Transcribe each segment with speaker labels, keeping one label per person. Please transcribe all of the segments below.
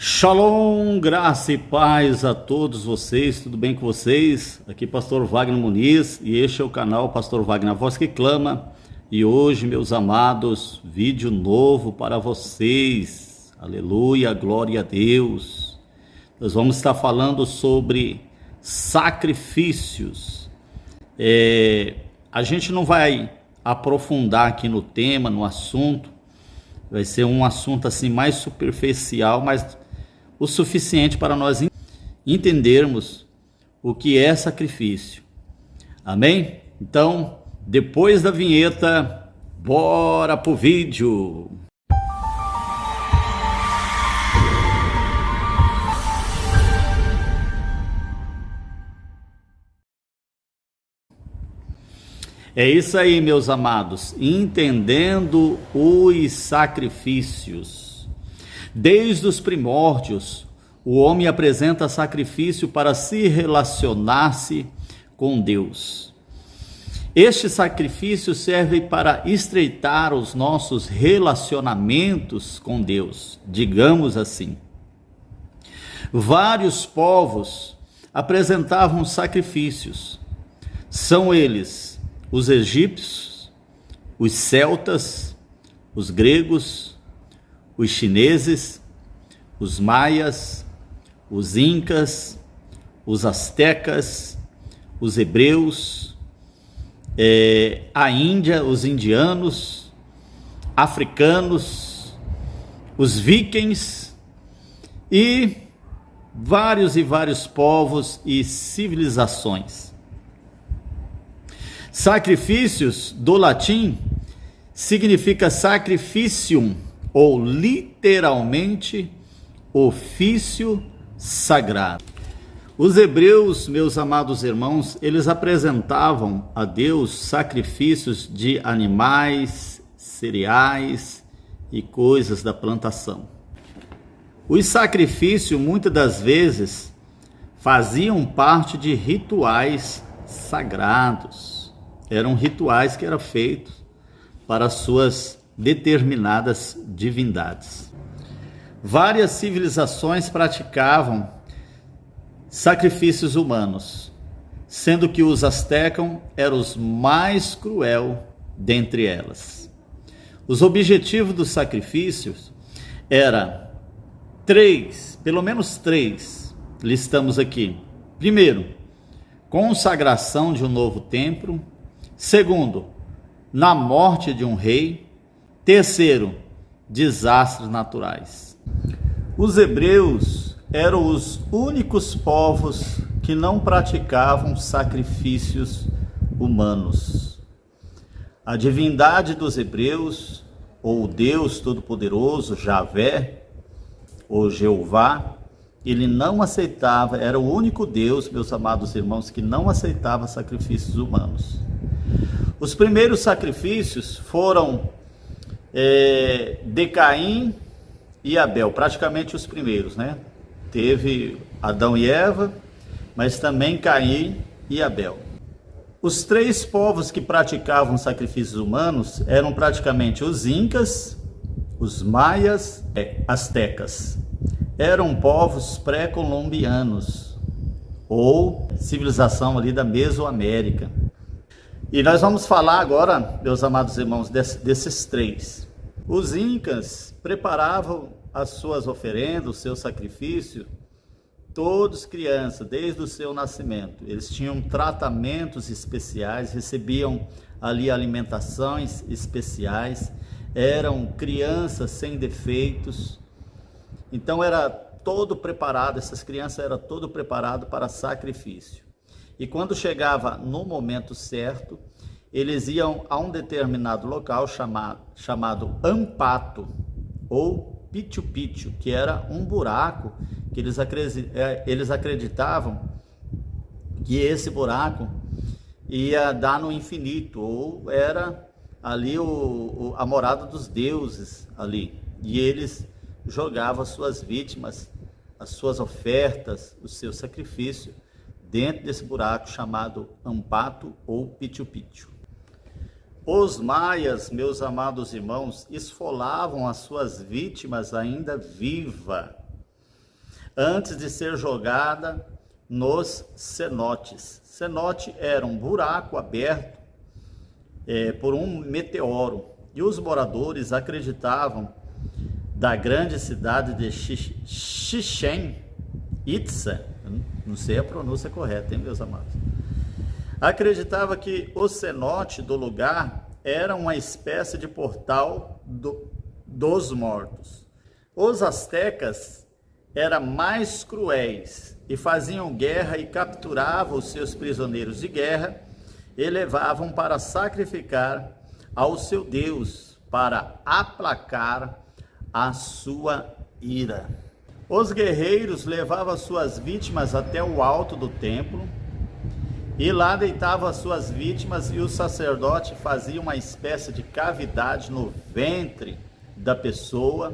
Speaker 1: Shalom, graça e paz a todos vocês, tudo bem com vocês? Aqui Pastor Wagner Muniz e este é o canal Pastor Wagner, a voz que clama. E hoje, meus amados, vídeo novo para vocês, aleluia, glória a Deus. Nós vamos estar falando sobre sacrifícios. A gente não vai aprofundar aqui no tema, no assunto, vai ser um assunto assim mais superficial, mas o suficiente para nós entendermos o que é sacrifício. Amém? Então, depois da vinheta, bora pro vídeo. É isso aí, meus amados, entendendo os sacrifícios. Desde os primórdios, o homem apresenta sacrifício para se relacionar-se com Deus. Este sacrifício serve para estreitar os nossos relacionamentos com Deus, digamos assim. Vários povos apresentavam sacrifícios. São eles os egípcios, os celtas, os gregos, os chineses, os maias, os incas, os astecas, os hebreus, a Índia, os indianos, africanos, os vikings e vários povos e civilizações. Sacrifícios, do latim, significa sacrificium, ou literalmente, ofício sagrado. Os hebreus, meus amados irmãos, eles apresentavam a Deus sacrifícios de animais, cereais e coisas da plantação. Os sacrifícios, muitas das vezes, faziam parte de rituais sagrados. Eram rituais que eram feitos para suas determinadas divindades. Várias civilizações praticavam sacrifícios humanos, sendo que os astecas eram os mais cruel dentre elas. Os objetivos dos sacrifícios eram pelo menos três, listamos aqui. Primeiro, consagração de um novo templo. Segundo, na morte de um rei. Terceiro, desastres naturais. Os hebreus eram os únicos povos que não praticavam sacrifícios humanos. A divindade dos hebreus, ou o Deus Todo-Poderoso, Javé, ou Jeová, ele não aceitava, era o único Deus, meus amados irmãos, que não aceitava sacrifícios humanos. Os primeiros sacrifícios foram de Caim e Abel, praticamente os primeiros, né? Teve Adão e Eva, mas também Caim e Abel. Os três povos que praticavam sacrifícios humanos eram praticamente os incas, os maias e astecas. Eram povos pré-colombianos, ou civilização ali da Mesoamérica. E nós vamos falar agora, meus amados irmãos, desses três. Os incas preparavam as suas oferendas, o seu sacrifício, todos crianças, desde o seu nascimento. Eles tinham tratamentos especiais, recebiam ali alimentações especiais, eram crianças sem defeitos. Então era todo preparado, essas crianças eram todo preparado para sacrifício. E quando chegava no momento certo, eles iam a um determinado local chamado Ampato, ou Pichu-Pichu, que era um buraco que eles acreditavam que esse buraco ia dar no infinito, ou era ali a morada dos deuses ali. E eles jogavam as suas vítimas, as suas ofertas, o seu sacrifício dentro desse buraco chamado Ampato ou Pichu-Pichu. Os maias, meus amados irmãos, esfolavam as suas vítimas ainda viva. antes de ser jogada nos cenotes. Cenote era um buraco aberto por um meteoro, e os moradores acreditavam da grande cidade de Chichén Itzá, não sei a pronúncia correta, hein, meus amados? Acreditava que o cenote do lugar era uma espécie de portal dos mortos. Os astecas eram mais cruéis e faziam guerra e capturavam os seus prisioneiros de guerra e levavam para sacrificar ao seu Deus, para aplacar a sua ira. Os guerreiros levavam suas vítimas até o alto do templo e lá deitavam as suas vítimas, e o sacerdote fazia uma espécie de cavidade no ventre da pessoa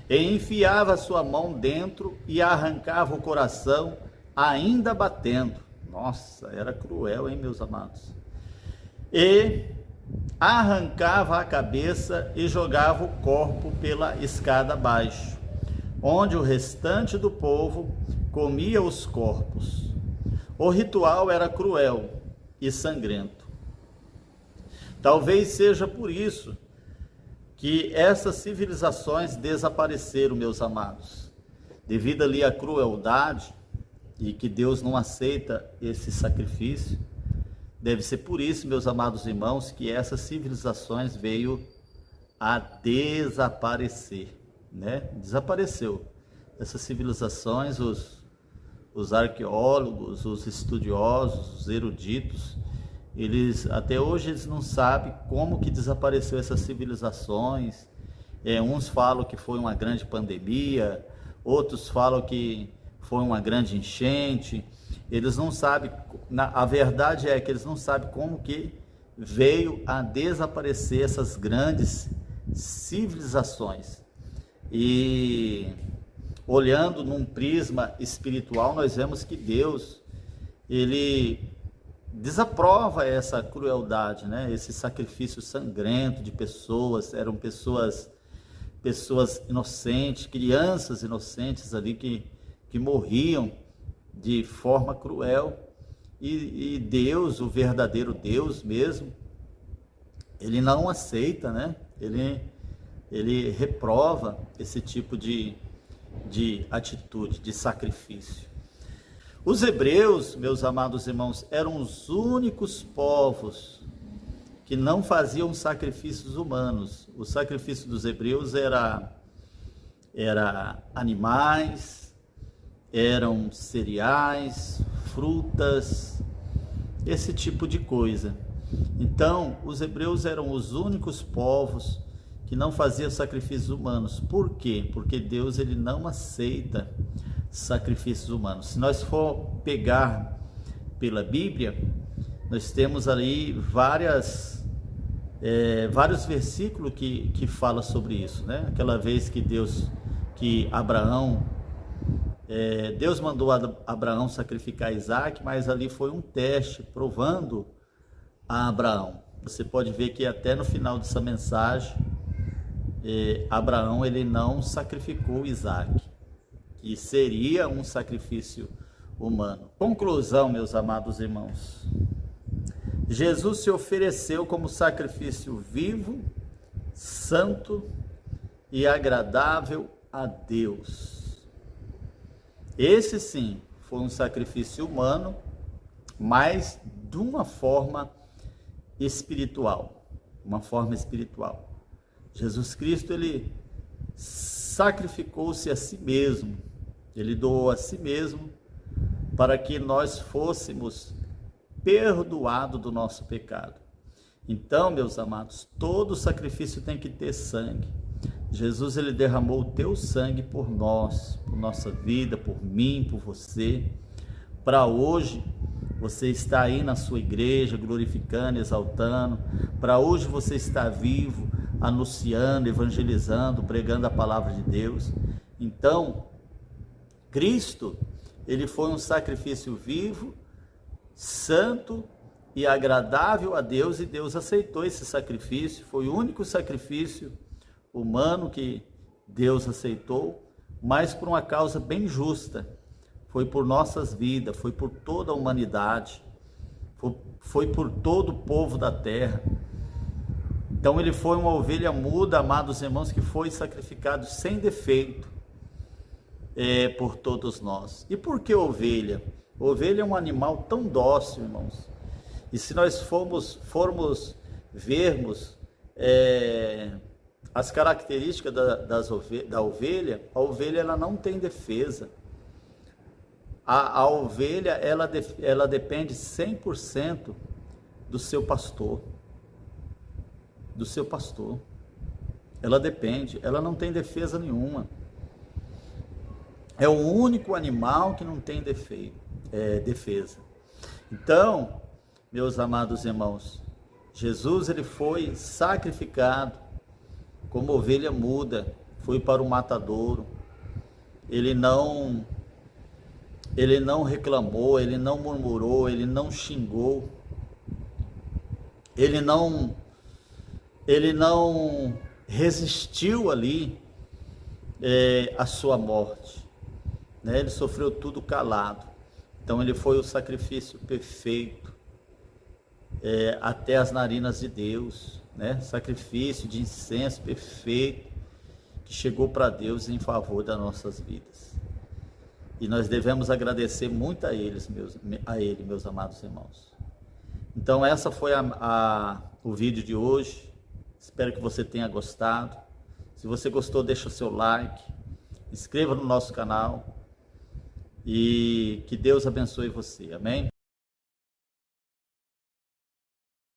Speaker 1: e enfiava sua mão dentro e arrancava o coração ainda batendo. Nossa, era cruel, hein, meus amados? E arrancava a cabeça e jogava o corpo pela escada abaixo, onde o restante do povo comia os corpos. O ritual era cruel e sangrento. Talvez seja por isso que essas civilizações desapareceram, meus amados, devido ali à crueldade, e que Deus não aceita esse sacrifício. Deve ser por isso, meus amados irmãos, que essas civilizações veio a desaparecer, né? Desapareceu. Essas civilizações, os arqueólogos, os estudiosos, os eruditos, até hoje eles não sabem como que desapareceu essas civilizações. Uns falam que foi uma grande pandemia, outros falam que foi uma grande enchente. Eles não sabem, a verdade é que eles não sabem como que veio a desaparecer essas grandes civilizações. E olhando num prisma espiritual, nós vemos que Deus, ele desaprova essa crueldade, né? Esse sacrifício sangrento de pessoas. Eram pessoas inocentes, crianças inocentes ali que morriam de forma cruel, e Deus, o verdadeiro Deus mesmo, ele não aceita, né? Ele reprova esse tipo de atitude, de sacrifício. Os hebreus, meus amados irmãos, eram os únicos povos que não faziam sacrifícios humanos. O sacrifício dos hebreus era animais, eram cereais, frutas, esse tipo de coisa. Então, os hebreus eram os únicos povos que não faziam sacrifícios humanos. Por quê? Porque Deus, ele não aceita sacrifícios humanos. Se nós for pegar pela Bíblia, nós temos ali vários versículos que falam sobre isso, né? Aquela vez que Deus mandou Abraão sacrificar Isaac, mas ali foi um teste, provando a Abraão. Você pode ver que até no final dessa mensagem, Abraão, ele não sacrificou Isaac, que seria um sacrifício humano. Conclusão, meus amados irmãos: Jesus se ofereceu como sacrifício vivo, santo e agradável a Deus. Esse sim foi um sacrifício humano, mas de uma forma espiritual. Jesus Cristo, ele sacrificou-se a si mesmo, ele doou a si mesmo para que nós fôssemos perdoados do nosso pecado. Então, meus amados, todo sacrifício tem que ter sangue. Jesus, ele derramou o teu sangue por nós, por nossa vida, por mim, por você, para hoje você estar aí na sua igreja, glorificando, exaltando, para hoje você estar vivo, anunciando, evangelizando, pregando a palavra de Deus. Então, Cristo, ele foi um sacrifício vivo, santo e agradável a Deus, e Deus aceitou esse sacrifício. Foi o único sacrifício humano que Deus aceitou, mas por uma causa bem justa. Foi por nossas vidas, foi por toda a humanidade, foi por todo o povo da terra. Então ele foi uma ovelha muda, amados irmãos, que foi sacrificado sem defeito por todos nós. E por que ovelha? Ovelha é um animal tão dócil, irmãos. E se nós formos vermos as características da ovelha, a ovelha ela não tem defesa. A ovelha ela depende 100% do seu pastor. Do seu pastor. Ela depende, ela não tem defesa nenhuma. É o único animal que não tem defesa. Então, meus amados irmãos, Jesus ele foi sacrificado como ovelha muda, foi para o matadouro. Ele não reclamou, ele não murmurou, ele não xingou, ele não resistiu ali a sua morte, né? Ele sofreu tudo calado. Então ele foi o sacrifício perfeito até as narinas de Deus, né? Sacrifício de incenso perfeito que chegou para Deus em favor das nossas vidas. E nós devemos agradecer muito a Ele, meus amados irmãos. Então essa foi o vídeo de hoje. Espero que você tenha gostado. Se você gostou, deixa o seu like, inscreva no nosso canal e que Deus abençoe você. Amém?